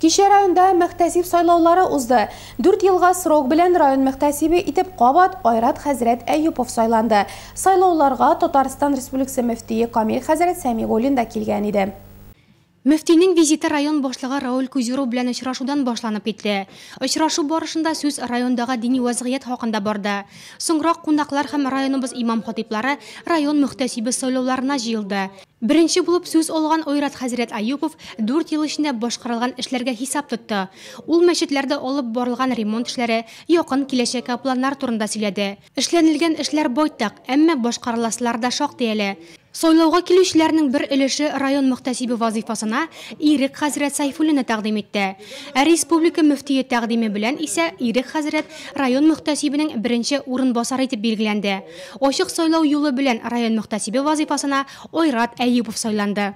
Кичә районда мөхтәсиб сайлаулары узды. 4 елга срок белән район мөхтәсибе итеп кабат Айрат хәзрәт Әйюпов сайланды. Сайлауларга Татарстан Республикасы мөфтие Камил хәзрәт Сәмигуллин да килгән иде. Мөфтинең визиты район башлыгы Рауль Кузюров белән очрашудан башланып китте. Очрашу барышында сүз райондагы дини вазгыять хакында барды. Соңрак кунаклар һәм районыбыз имам-хатиблары район мөхтәсибе сайлауларына җыелды. Беренче булып сүз алган Айрат хәзрәт Әйюпов 4 ел эчендә башкарылган эшләргә хисап тотты. Ул мәчетләрдә алып барылган ремонт эшләре, якын киләчәккә планнар турында сөйләде. Эшләнелгән эшләр байтак, әмма башкарыласылар да шактый әле. Сайлауга килүчеләрнең бер өлеше район мөхтәсибе вазифасына Ирек хәзрәт Сайфуллинны тәкъдим итте. Республика мөфтие тәкъдиме белән исә Ирек хәзрәт район мөхтәсибенең беренче урынбасары итеп билгеләнде. Ачык сайлау юлы белән район мөхтәсибе вазифасына Айрат Әйюпов сайланды.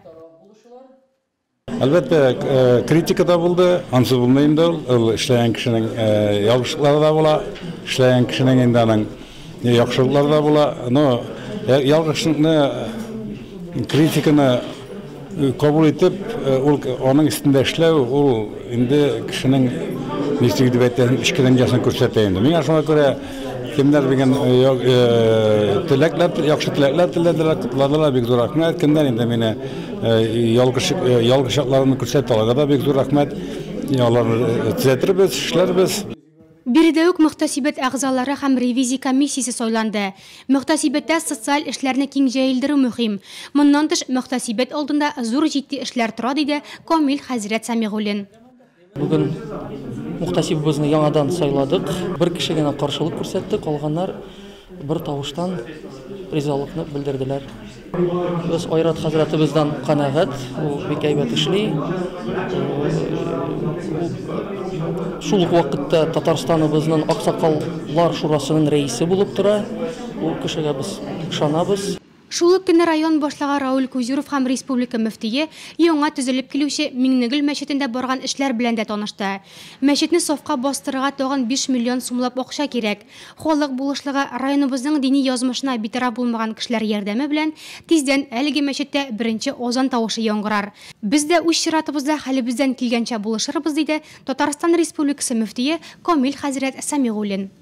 Әлбәттә, критика да булды, ансыз булмый да ул эшләгән кешенең ялгышлыклары да була, эшләгән кешенең инде аның яхшылыклары да була. Но ялгышлыкны критиканы кабул итеп, аның өстендә эшләү, ул инде кешенең ничек дип әйтәм, эчке дөньясын күрсәтә инде. Миңа шуңа күрә кемнәр дигән теләкләр, яхшы теләкләр теләделәр, кутладылар, бик зур рәхмәт. Кемнәр инде мине ялгышлыкларны күрсәтәләр да бик зур рәхмәт. Аларны төзәтербез, эшләрбез. Биредә үк мөхтәсибәт әгъзалары һәм ревизия комиссиясе сайланды. Мөхтәсибәттә социаль эшләрне киң җәелдерү мөһим. Моннан тыш мөхтәсибәт алдында зур җитди эшләр тора, диде Камил хәзрәт Сәмигуллин. Бүген мөхтәсибебезне яңадан сайладык. Бер кеше генә каршылык күрсәтте, калганнар бер тавыштан ризалыкны белдерделәр. Без Айрат хәзрәтебездән канәгать, ул бик әйбәт эшли. Шул ук вакытта Татарстаныбызның Аксакаллар шурасының рәисе булып тора. Ул кешегә без ышанабыз. Шул ук көнне район башлыгы Рауль Кузюров һәм республика мөфтие яңа төзелеп килүче Миңнегөл мәчетендә барган эшләр белән дә танышты. Мәчетне сафка бастырырга тагын 5 миллион сумлап акча кирәк. Халык булышлыгы районыбызның дини язмышына битараф булмаган кешеләр ярдәме белән тиздән әлеге мәчеттә беренче озан тавышы яңгырар. Без дә үз чиратыбызда хәлебездән килгәнчә булышырбыз, диде Татарстан Республикасы мөфтие Камил хәзрәт Сәмигуллин.